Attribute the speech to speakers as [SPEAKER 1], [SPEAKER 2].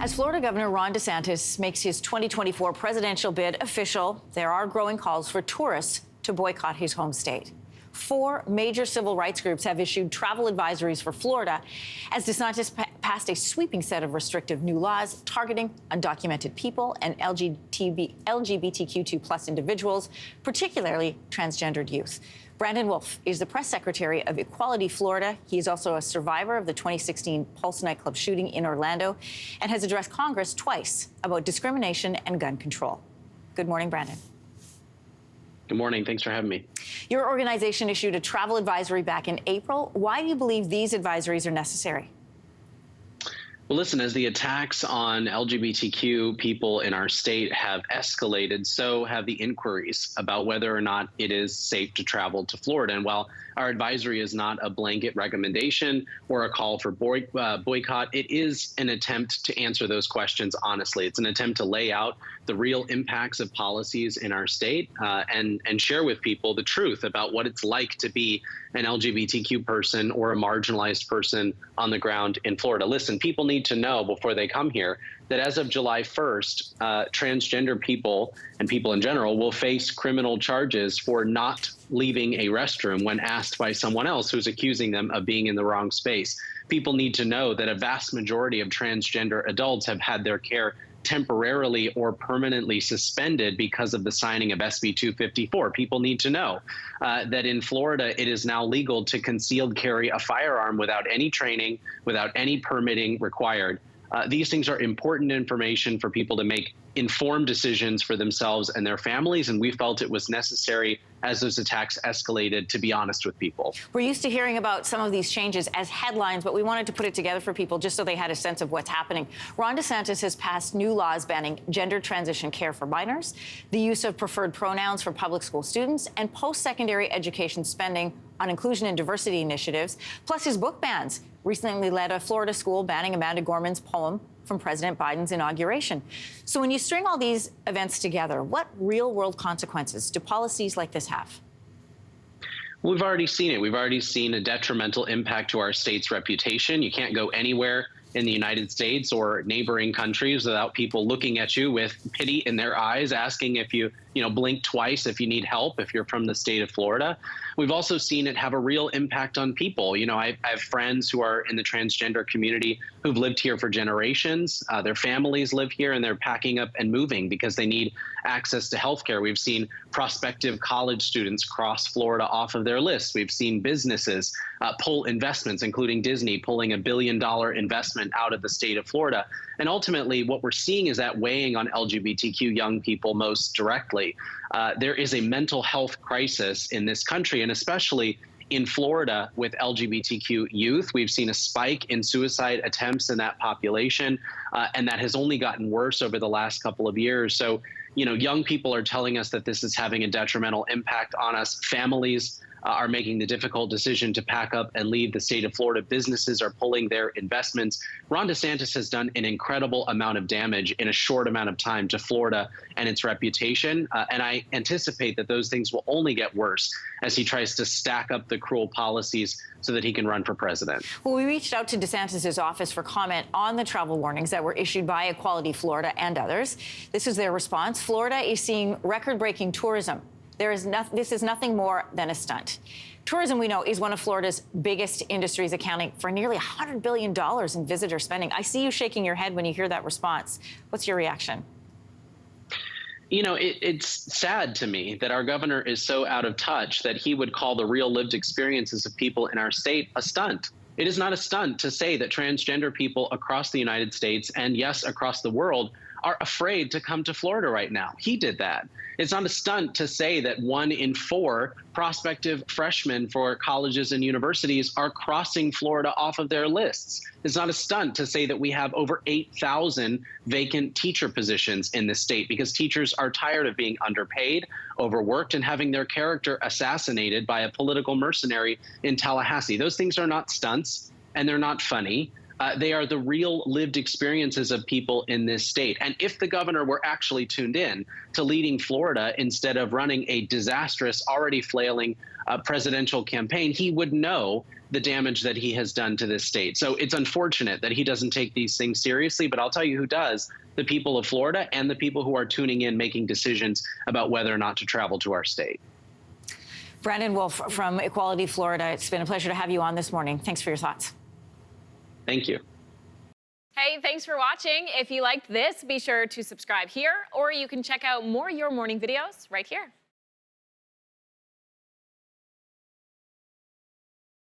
[SPEAKER 1] As Florida Governor Ron DeSantis makes his 2024 presidential bid official, there are growing calls for tourists to boycott his home state. 4 major civil rights groups have issued travel advisories for Florida as DeSantis passed a sweeping set of restrictive new laws targeting undocumented people and LGBTQ2+ individuals, particularly transgendered youth. Brandon Wolf is the press secretary of Equality Florida. He is also a survivor of the 2016 Pulse nightclub shooting in Orlando and has addressed Congress twice about discrimination and gun control. Good morning, Brandon.
[SPEAKER 2] Good morning. Thanks for having me.
[SPEAKER 1] Your organization issued a travel advisory back in April. Why do you believe these advisories are necessary?
[SPEAKER 2] Well, listen, as the attacks on LGBTQ people in our state have escalated, so have the inquiries about whether or not it is safe to travel to Florida. And while our advisory is not a blanket recommendation or a call for boycott, it is an attempt to answer those questions honestly. It's an attempt to lay out the real impacts of policies in our state and share with people the truth about what it's like to be an LGBTQ person or a marginalized person on the ground in Florida. Listen, people need to know before they come here that as of July 1st, transgender people and people in general will face criminal charges for not leaving a restroom when asked by someone else who's accusing them of being in the wrong space. People need to know that a vast majority of transgender adults have had their care temporarily or permanently suspended because of the signing of SB 254. People need to know that in Florida, it is now legal to concealed carry a firearm without any training, without any permitting required. These things are important information for people to make informed decisions for themselves and their families, and we felt it was necessary as those attacks escalated to be honest with people.
[SPEAKER 1] We're used to hearing about some of these changes as headlines, but we wanted to put it together for people just so they had a sense of what's happening. Ron DeSantis has passed new laws banning gender transition care for minors, the use of preferred pronouns for public school students, and post-secondary education spending on inclusion and diversity initiatives, plus his book bans. Recently led a Florida school banning Amanda Gorman's poem from President Biden's inauguration. So when you string all these events together, what real-world consequences do policies like this have?
[SPEAKER 2] We've already seen it. We've already seen a detrimental impact to our state's reputation. You can't go anywhere in the United States or neighboring countries without people looking at you with pity in their eyes, asking if you blink twice if you need help, if you're from the state of Florida. We've also seen it have a real impact on people. I have friends who are in the transgender community who've lived here for generations. Their families live here and they're packing up and moving because they need access to health care. We've seen prospective college students cross Florida off of their list. We've seen businesses pull investments, including Disney pulling $1 billion investment out of the state of Florida. And ultimately, what we're seeing is that weighing on LGBTQ young people most directly. There is a mental health crisis in this country, and especially in Florida with LGBTQ youth. We've seen a spike in suicide attempts in that population, and that has only gotten worse over the last couple of years. So, young people are telling us that this is having a detrimental impact on us. Families are making the difficult decision to pack up and leave the state of Florida. Businesses are pulling their investments. Ron DeSantis has done an incredible amount of damage in a short amount of time to Florida and its reputation. And I anticipate that those things will only get worse as he tries to stack up the cruel policies so that he can run for president.
[SPEAKER 1] Well, we reached out to DeSantis' office for comment on the travel warnings that were issued by Equality Florida and others. This is their response. Florida is seeing record-breaking tourism. This is nothing more than a stunt. Tourism, we know, is one of Florida's biggest industries, accounting for nearly $100 billion in visitor spending. I see you shaking your head when you hear that response. What's your reaction?
[SPEAKER 2] It's sad to me that our governor is so out of touch that he would call the real lived experiences of people in our state a stunt. It is not a stunt to say that transgender people across the United States and, yes, across the world are afraid to come to Florida right now. He did that. It's not a stunt to say that 1 in 4 prospective freshmen for colleges and universities are crossing Florida off of their lists. It's not a stunt to say that we have over 8,000 vacant teacher positions in the state because teachers are tired of being underpaid, overworked, and having their character assassinated by a political mercenary in Tallahassee. Those things are not stunts, and they're not funny. They are the real lived experiences of people in this state. And if the governor were actually tuned in to leading Florida instead of running a disastrous, already flailing presidential campaign, he would know the damage that he has done to this state. So it's unfortunate that he doesn't take these things seriously, but I'll tell you who does: the people of Florida and the people who are tuning in, making decisions about whether or not to travel to our state.
[SPEAKER 1] Brandon Wolf from Equality Florida, it's been a pleasure to have you on this morning. Thanks for your thoughts.
[SPEAKER 2] Thank you.
[SPEAKER 3] Hey, thanks for watching. If you liked this, be sure to subscribe here, or you can check out more Your Morning videos right here.